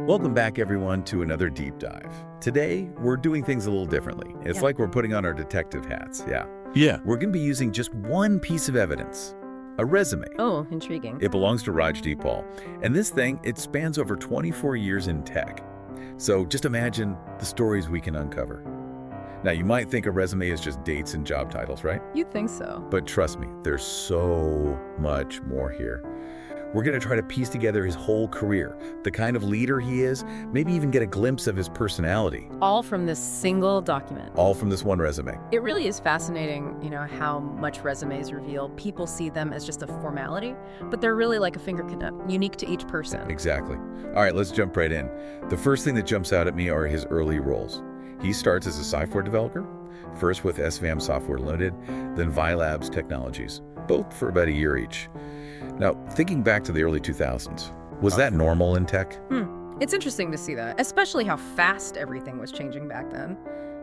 Welcome back, everyone, to another deep dive. Today, we're doing things a little differently. It's like we're putting on our detective hats, Yeah. We're going to be using just one piece of evidence, a resume. Oh, intriguing. It belongs to Rajdeep, and this thing, it spans over 24 years in tech. So just imagine the stories we can uncover. Now, you might think a resume is just dates and job titles, right? You'd think so. But trust me, there's so much more here. We're going to try to piece together his whole career, the kind of leader he is, maybe even get a glimpse of his personality. All from this single document. All from this one resume. It really is fascinating, how much resumes reveal. People see them as just a formality, but they're really like a fingerprint, unique to each person. Exactly. All right, let's jump right in. The first thing that jumps out at me are his early roles. He starts as a software developer, first with SVM Software Limited, then Vi Technologies, both for about a year each. Now, thinking back to the early 2000s, was that normal in tech? It's interesting to see that, especially how fast everything was changing back then.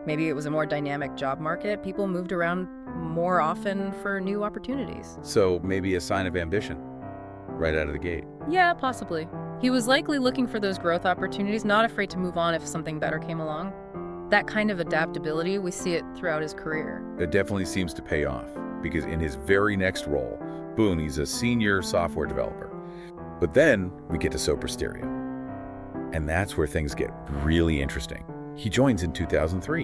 Maybe it was a more dynamic job market. People moved around more often for new opportunities. So maybe a sign of ambition right out of the gate. Yeah, possibly. He was likely looking for those growth opportunities, not afraid to move on if something better came along. That kind of adaptability, we see it throughout his career. It definitely seems to pay off, because in his very next role, boom, he's a senior software developer. But then we get to Soprasteria. And that's where things get really interesting. He joins in 2003.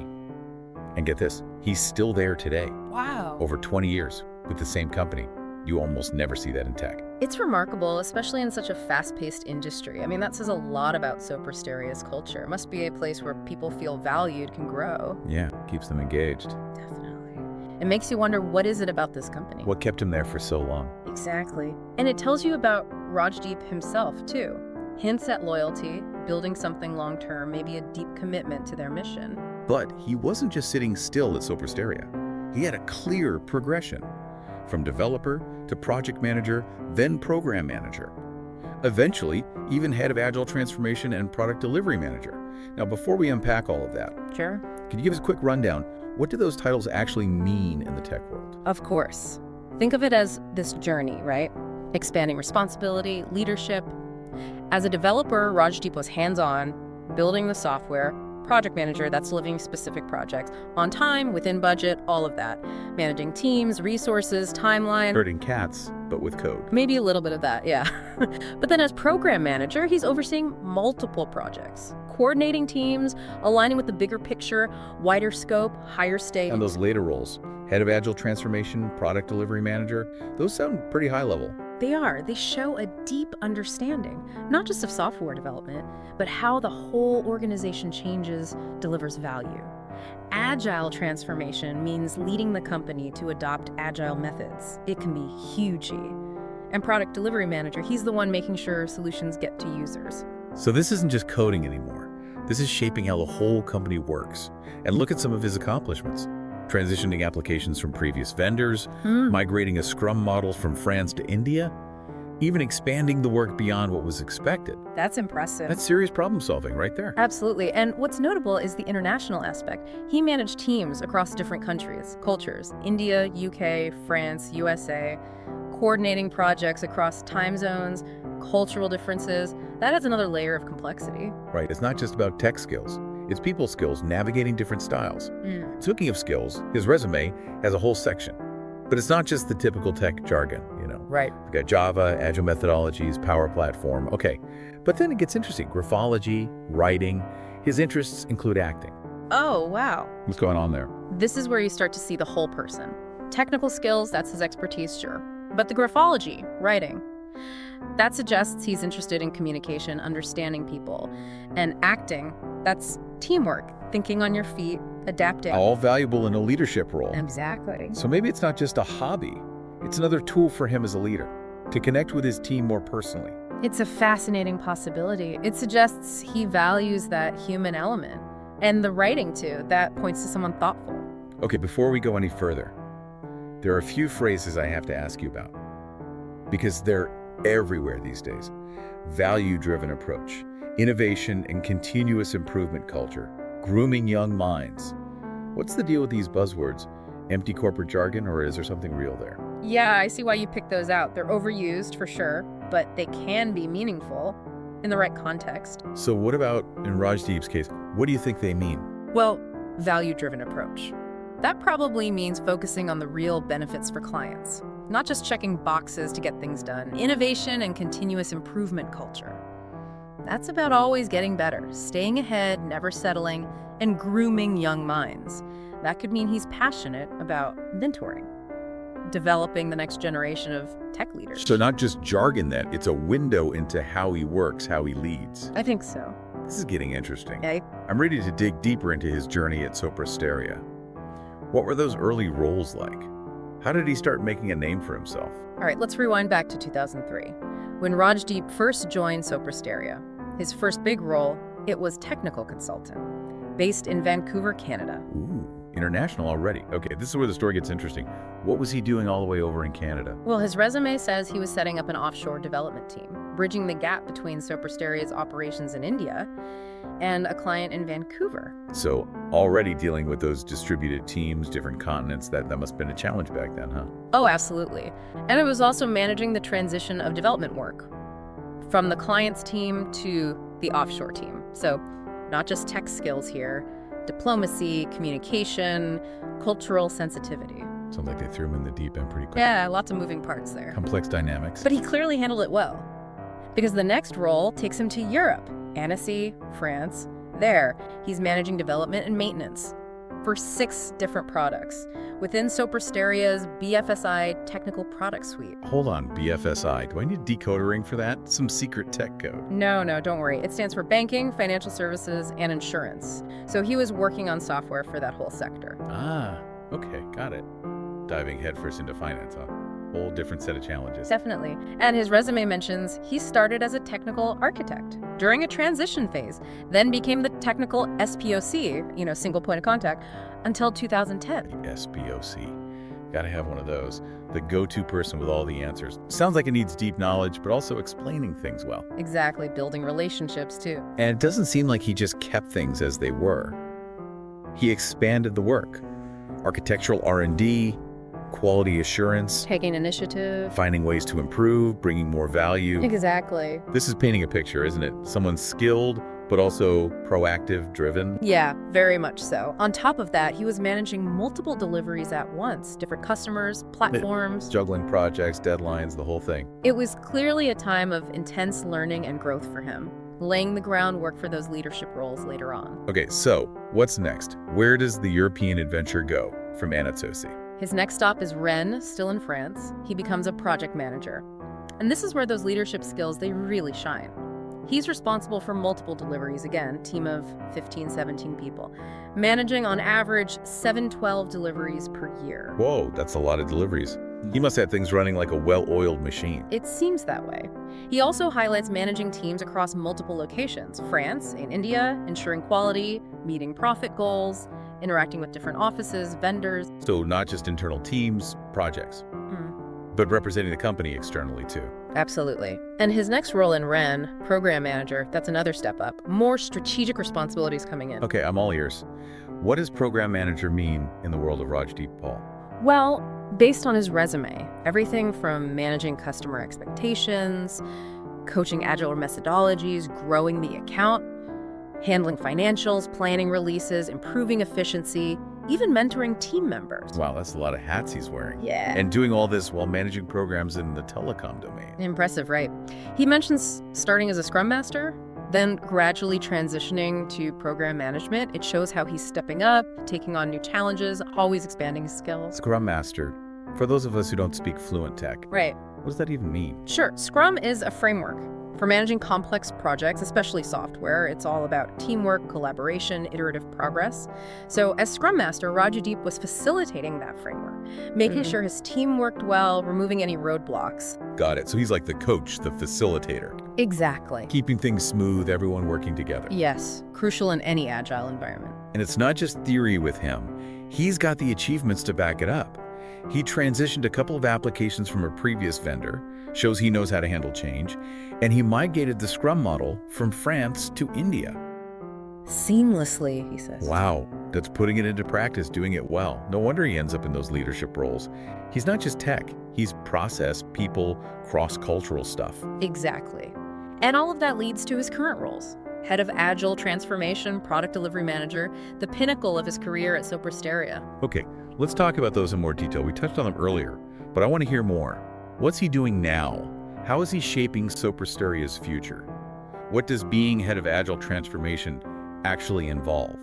And get this, he's still there today. Wow. Over 20 years with the same company. You almost never see that in tech. It's remarkable, especially in such a fast-paced industry. I mean, that says a lot about Soprasteria's culture. It must be a place where people feel valued, can grow. Yeah, keeps them engaged. Definitely. It makes you wonder, what is it about this company? What kept him there for so long? Exactly. And it tells you about Rajdeep himself, too. Hints at loyalty, building something long-term, maybe a deep commitment to their mission. But he wasn't just sitting still at Soprasteria. He had a clear progression. From developer to project manager, then program manager. Eventually, even head of agile transformation and product delivery manager. Now, before we unpack all of that, Sure. could you give us a quick rundown? What do those titles actually mean in the tech world? Of course. Think of it as this journey, right? Expanding responsibility, leadership. As a developer, Rajdeep was hands-on, building the software. Project manager, that's delivering specific projects. On time, within budget, all of that. Managing teams, resources, timeline. Herding cats, but with code. Maybe a little bit of that, yeah. But then as program manager, he's overseeing multiple projects. Coordinating teams, aligning with the bigger picture, wider scope, higher stakes. And those later roles, head of agile transformation, product delivery manager, those sound pretty high level. They are. They show a deep understanding, not just of software development, but how the whole organization changes, delivers value. Agile transformation means leading the company to adopt agile methods. It can be huge. And product delivery manager, he's the one making sure solutions get to users. So this isn't just coding anymore. This is shaping how the whole company works. And look at some of his accomplishments. Transitioning applications from previous vendors, migrating a Scrum model from France to India, even expanding the work beyond what was expected. That's impressive. That's serious problem solving right there. Absolutely. And what's notable is the international aspect. He managed teams across different countries, cultures, India, UK, France, USA, coordinating projects across time zones, cultural differences. That adds another layer of complexity. Right, it's not just about tech skills. It's people skills, navigating different styles. Speaking of skills, his resume has a whole section. But it's not just the typical tech jargon, Right. We've got Java, Agile methodologies, Power Platform, okay. But then it gets interesting. Graphology, writing. His interests include acting. Oh, wow. What's going on there? This is where you start to see the whole person. Technical skills, that's his expertise, sure. But the graphology, writing, that suggests he's interested in communication, understanding people. And acting, that's teamwork, thinking on your feet, adapting. All valuable in a leadership role. Exactly. So maybe it's not just a hobby. It's another tool for him as a leader, to connect with his team more personally. It's a fascinating possibility. It suggests he values that human element. And the writing, too, that points to someone thoughtful. Okay, before we go any further, there are a few phrases I have to ask you about. Because they're everywhere these days. Value-driven approach, innovation and continuous improvement culture, grooming young minds. What's the deal with these buzzwords? Empty corporate jargon, or is there something real there? Yeah, I see why you picked those out. They're overused, for sure, but they can be meaningful. in the right context. So what about in Rajdeep's case? What do you think they mean? Well, value-driven approach. That probably means focusing on the real benefits for clients, not just checking boxes to get things done. Innovation and continuous improvement culture. That's about always getting better, staying ahead, never settling, and grooming young minds. That could mean he's passionate about mentoring, developing the next generation of tech leaders. So not just jargon then, it's a window into how he works, how he leads. I think so. This is getting interesting. Okay. I'm ready to dig deeper into his journey at Soprasteria. What were those early roles like? How did he start making a name for himself? All right, let's rewind back to 2003. When Rajdeep first joined Soprasteria, his first big role, it was technical consultant, based in Vancouver, Canada. Ooh, international already. Okay, this is where the story gets interesting. What was he doing all the way over in Canada? Well, his resume says he was setting up an offshore development team, bridging the gap between Soprasteria's operations in India and a client in Vancouver. So already dealing with those distributed teams, different continents, that must have been a challenge back then, huh? Oh, absolutely. And it was also managing the transition of development work from the client's team to the offshore team. So not just tech skills here, diplomacy, communication, cultural sensitivity. Sounds like they threw him in the deep end pretty quick. Yeah, lots of moving parts there. Complex dynamics. But he clearly handled it well, because the next role takes him to Europe, Annecy, France. There, he's managing development and maintenance for 6 different products within Soprasteria's BFSI technical product suite. Hold on, BFSI. Do I need decoder ring for that? Some secret tech code. No, don't worry. It stands for banking, financial services, and insurance. So he was working on software for that whole sector. Ah, okay, got it. Diving headfirst into finance, huh? Whole different set of challenges. Definitely. And his resume mentions he started as a technical architect during a transition phase, then became the technical SPOC, single point of contact, until 2010. SPOC. Gotta have one of those. The go-to person with all the answers. Sounds like it needs deep knowledge, but also explaining things well. Exactly, building relationships too. And it doesn't seem like he just kept things as they were. He expanded the work. Architectural R&D, quality assurance, Taking initiative. finding ways to improve, bringing more value. Exactly. This is painting a picture, isn't it? Someone skilled, but also proactive, driven. Yeah, very much so. On top of that, he was managing multiple deliveries at once, different customers, platforms. Juggling projects, deadlines, the whole thing. It was clearly a time of intense learning and growth for him, laying the groundwork for those leadership roles later on. Okay, so what's next? Where does the European adventure go from Anatosi? His next stop is Rennes, still in France. He becomes a project manager. And this is where those leadership skills, they really shine. He's responsible for multiple deliveries, again, team of 15, 17 people, managing on average 7-12 deliveries per year. Whoa, that's a lot of deliveries. He must have things running like a well-oiled machine. It seems that way. He also highlights managing teams across multiple locations, France and India, ensuring quality, meeting profit goals, interacting with different offices, vendors. So not just internal teams, projects, but representing the company externally too. Absolutely. And his next role in Rennes, program manager, that's another step up. More strategic responsibilities coming in. Okay, I'm all ears. What does program manager mean in the world of Rajdeep Paul? Well, based on his resume, everything from managing customer expectations, coaching agile methodologies, growing the account, handling financials, planning releases, improving efficiency, even mentoring team members. Wow, that's a lot of hats he's wearing. Yeah. And doing all this while managing programs in the telecom domain. Impressive, right? He mentions starting as a Scrum Master, then gradually transitioning to program management. It shows how he's stepping up, taking on new challenges, always expanding his skills. Scrum Master, for those of us who don't speak fluent tech, Right. what does that even mean? Sure. Scrum is a framework for managing complex projects, especially software. It's all about teamwork, collaboration, iterative progress. So as Scrum Master, Rajdeep was facilitating that framework, making sure his team worked well, removing any roadblocks. Got it. So he's like the coach, the facilitator, Exactly. keeping things smooth, everyone working together. Yes, crucial in any agile environment. And it's not just theory with him. He's got the achievements to back it up. He transitioned a couple of applications from a previous vendor, shows he knows how to handle change, and he migrated the Scrum model from France to India. Seamlessly, he says. Wow, that's putting it into practice, doing it well. No wonder he ends up in those leadership roles. He's not just tech, he's process, people, cross-cultural stuff. Exactly. And all of that leads to his current roles. Head of Agile Transformation, Product Delivery Manager, the pinnacle of his career at Soprasteria. Okay, let's talk about those in more detail. We touched on them earlier, but I want to hear more. What's he doing now? How is he shaping Soprasteria's future? What does being head of Agile Transformation actually involve?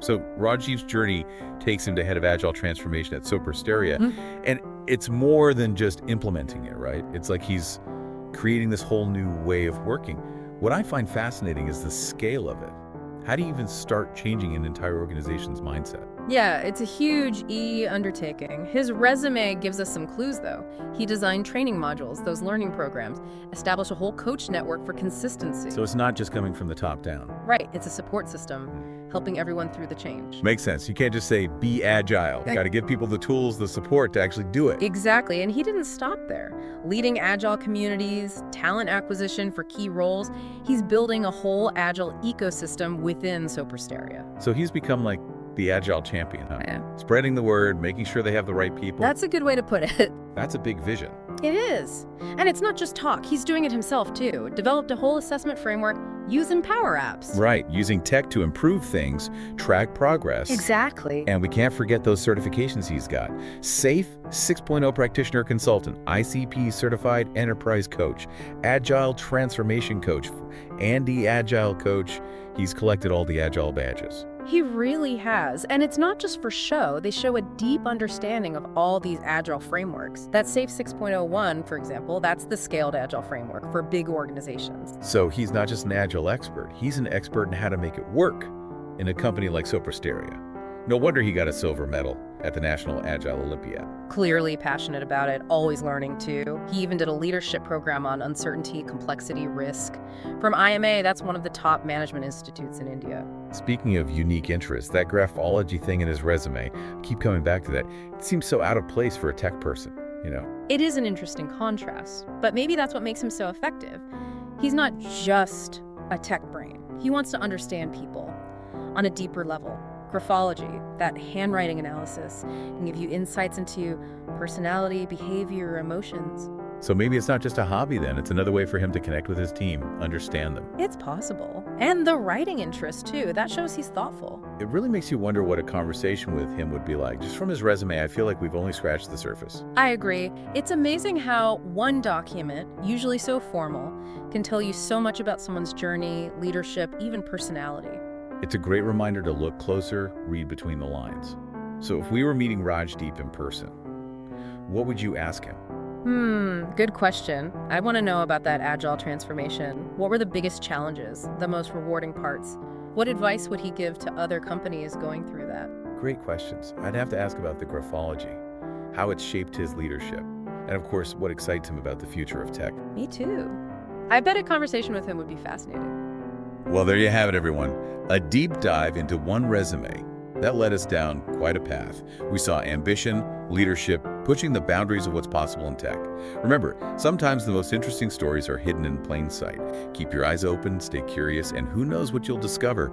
So Rajdeep's journey takes him to head of Agile Transformation at Soprasteria, and it's more than just implementing it, right? It's like he's creating this whole new way of working. What I find fascinating is the scale of it. How do you even start changing an entire organization's mindset? Yeah, it's a huge undertaking. His resume gives us some clues, though. He designed training modules, those learning programs, established a whole coach network for consistency. So it's not just coming from the top down. Right, it's a support system, helping everyone through the change. Makes sense. You can't just say, be agile. You got to give people the tools, the support to actually do it. Exactly, and he didn't stop there. Leading agile communities, talent acquisition for key roles, he's building a whole agile ecosystem within Soprasteria. So he's become like the agile champion, huh? Yeah. Spreading the word, making sure they have the right people. That's a good way to put it. That's a big vision. It is. And it's not just talk. He's doing it himself, too. Developed a whole assessment framework using Power Apps. Right, using tech to improve things, track progress. Exactly. And we can't forget those certifications he's got. SAFe 6.0 Practitioner Consultant, ICP Certified Enterprise Coach, Agile Transformation Coach, Andy Agile Coach. He's collected all the Agile badges. He really has. And it's not just for show. They show a deep understanding of all these Agile frameworks. That SAFe 6.01, for example, that's the scaled Agile framework for big organizations. So he's not just an Agile expert. He's an expert in how to make it work in a company like Soprasteria. No wonder he got a silver medal at the National Agile Olympiad. Clearly passionate about it, always learning too. He even did a leadership program on uncertainty, complexity, risk. From IMA, that's one of the top management institutes in India. Speaking of unique interests, that graphology thing in his resume, I keep coming back to that. It seems so out of place for a tech person, you know? It is an interesting contrast, but maybe that's what makes him so effective. He's not just a tech brain. He wants to understand people on a deeper level. Graphology, that handwriting analysis, can give you insights into personality, behavior, emotions. So maybe it's not just a hobby then, it's another way for him to connect with his team, understand them. It's possible. And the writing interest too, that shows he's thoughtful. It really makes you wonder what a conversation with him would be like. Just from his resume, I feel like we've only scratched the surface. I agree. It's amazing how one document, usually so formal, can tell you so much about someone's journey, leadership, even personality. It's a great reminder to look closer, read between the lines. So if we were meeting Rajdeep in person, what would you ask him? Good question. I want to know about that agile transformation. What were the biggest challenges, the most rewarding parts? What advice would he give to other companies going through that? Great questions. I'd have to ask about the graphology, how it's shaped his leadership, and of course, what excites him about the future of tech. Me too. I bet a conversation with him would be fascinating. Well, there you have it, everyone. A deep dive into one resume. That led us down quite a path. We saw ambition, leadership, pushing the boundaries of what's possible in tech. Remember, sometimes the most interesting stories are hidden in plain sight. Keep your eyes open, stay curious, and who knows what you'll discover.